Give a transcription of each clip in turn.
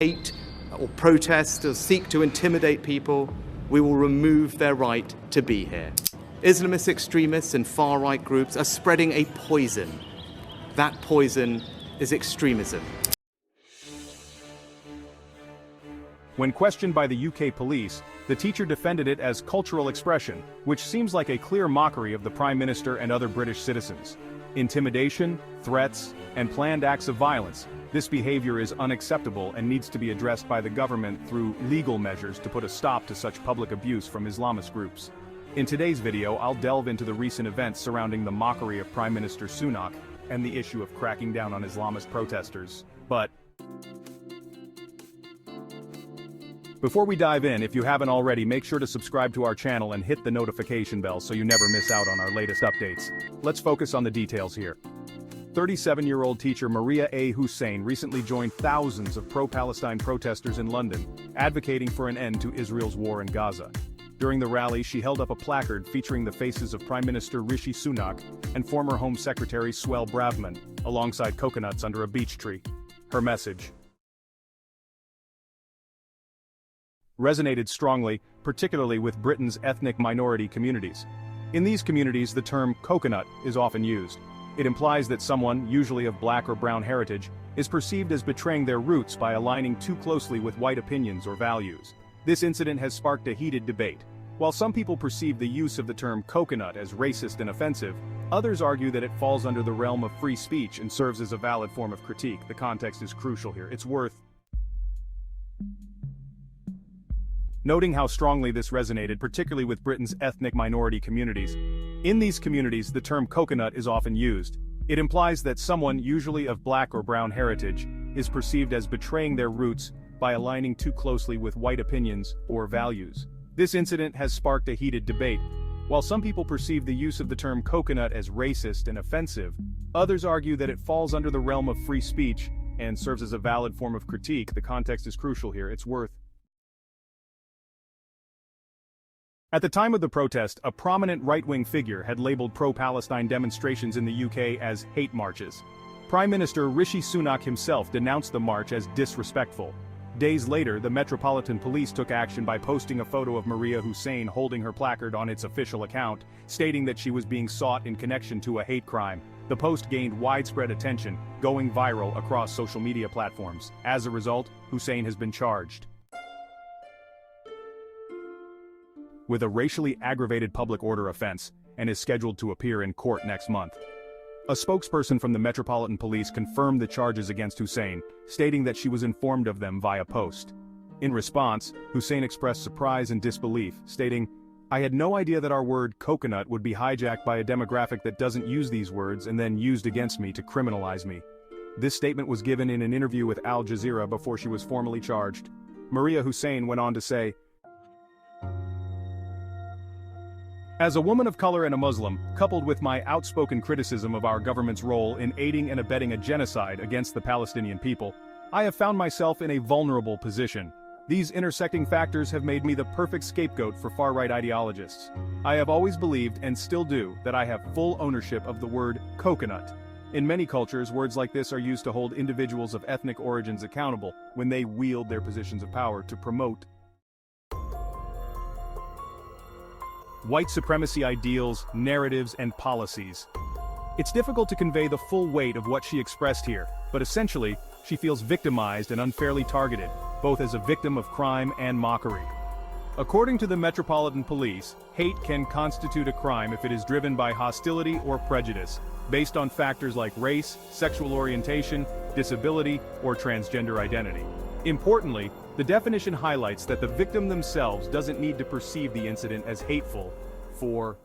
hate or protest or seek to intimidate people, we will remove their right to be here. Islamist extremists and far-right groups are spreading a poison. That poison is extremism. When questioned by the UK police, the teacher defended it as cultural expression, which seems like a clear mockery of the Prime Minister and other British citizens. Intimidation, threats, and planned acts of violence. This behavior is unacceptable and needs to be addressed by the government through legal measures to put a stop to such public abuse from Islamist groups. In today's video, I'll delve into the recent events surrounding the mockery of Prime Minister Sunak and the issue of cracking down on Islamist protesters. But before we dive in, if you haven't already, make sure to subscribe to our channel and hit the notification bell so you never miss out on our latest updates. Let's focus on the details here. 37-year-old teacher Maria A. Hussein recently joined thousands of pro-Palestine protesters in London, advocating for an end to Israel's war in Gaza. During the rally, she held up a placard featuring the faces of Prime Minister Rishi Sunak and former Home Secretary Swell Bravman, alongside coconuts under a beech tree. Her message resonated strongly, particularly with Britain's ethnic minority communities. In these communities, the term coconut is often used. It implies that someone, usually of black or brown heritage, is perceived as betraying their roots by aligning too closely with white opinions or values. This incident has sparked a heated debate. While some people perceive the use of the term coconut as racist and offensive, others argue that it falls under the realm of free speech and serves as a valid form of critique. The context is crucial here. It's worth noting how strongly this resonated, particularly with Britain's ethnic minority communities. In these communities, the term coconut is often used. It implies that someone, usually of black or brown heritage, is perceived as betraying their roots by aligning too closely with white opinions or values. This incident has sparked a heated debate. While some people perceive the use of the term coconut as racist and offensive, others argue that it falls under the realm of free speech and serves as a valid form of critique. The context is crucial here. It's worth At the time of the protest, a prominent right-wing figure had labeled pro-Palestine demonstrations in the UK as hate marches. Prime Minister Rishi Sunak himself denounced the march as disrespectful. Days later, the Metropolitan Police took action by posting a photo of Maria Hussein holding her placard on its official account, stating that she was being sought in connection to a hate crime. The post gained widespread attention, going viral across social media platforms. As a result, Hussein has been charged with a racially aggravated public order offense, and is scheduled to appear in court next month. A spokesperson from the Metropolitan Police confirmed the charges against Hussein, stating that she was informed of them via post. In response, Hussein expressed surprise and disbelief, stating, "I had no idea that our word coconut would be hijacked by a demographic that doesn't use these words and then used against me to criminalize me." This statement was given in an interview with Al Jazeera before she was formally charged. Maria Hussein went on to say, "As a woman of color and a Muslim, coupled with my outspoken criticism of our government's role in aiding and abetting a genocide against the Palestinian people, I have found myself in a vulnerable position. These intersecting factors have made me the perfect scapegoat for far-right ideologists. I have always believed, and still do, that I have full ownership of the word coconut. In many cultures, words like this are used to hold individuals of ethnic origins accountable when they wield their positions of power to promote white supremacy ideals, narratives, and policies." It's difficult to convey the full weight of what she expressed here, but essentially, she feels victimized and unfairly targeted, both as a victim of crime and mockery. According to the Metropolitan Police, hate can constitute a crime if it is driven by hostility or prejudice, based on factors like race, sexual orientation, disability, or transgender identity. Importantly, the definition highlights that the victim themselves doesn't need to perceive the incident as hateful for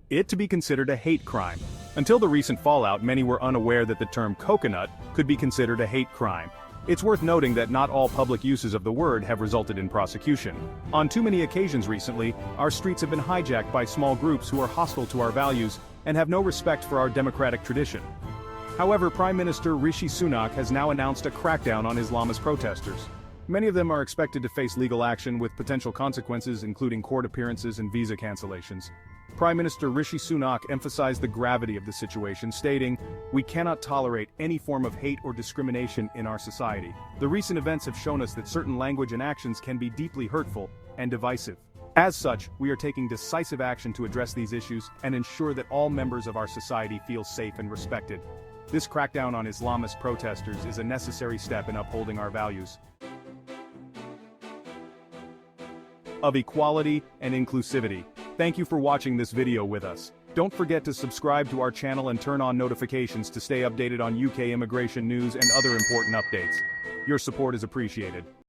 it to be considered a hate crime. Until the recent fallout, many were unaware that the term coconut could be considered a hate crime. It's worth noting that not all public uses of the word have resulted in prosecution. On too many occasions recently, our streets have been hijacked by small groups who are hostile to our values and have no respect for our democratic tradition. However, Prime Minister Rishi Sunak has now announced a crackdown on Islamist protesters. Many of them are expected to face legal action with potential consequences including court appearances and visa cancellations. Prime Minister Rishi Sunak emphasized the gravity of the situation, stating, "We cannot tolerate any form of hate or discrimination in our society. The recent events have shown us that certain language and actions can be deeply hurtful and divisive. As such, we are taking decisive action to address these issues and ensure that all members of our society feel safe and respected. This crackdown on Islamist protesters is a necessary step in upholding our values of equality and inclusivity." Thank you for watching this video with us. Don't forget to subscribe to our channel and turn on notifications to stay updated on UK immigration news and other important updates. Your support is appreciated.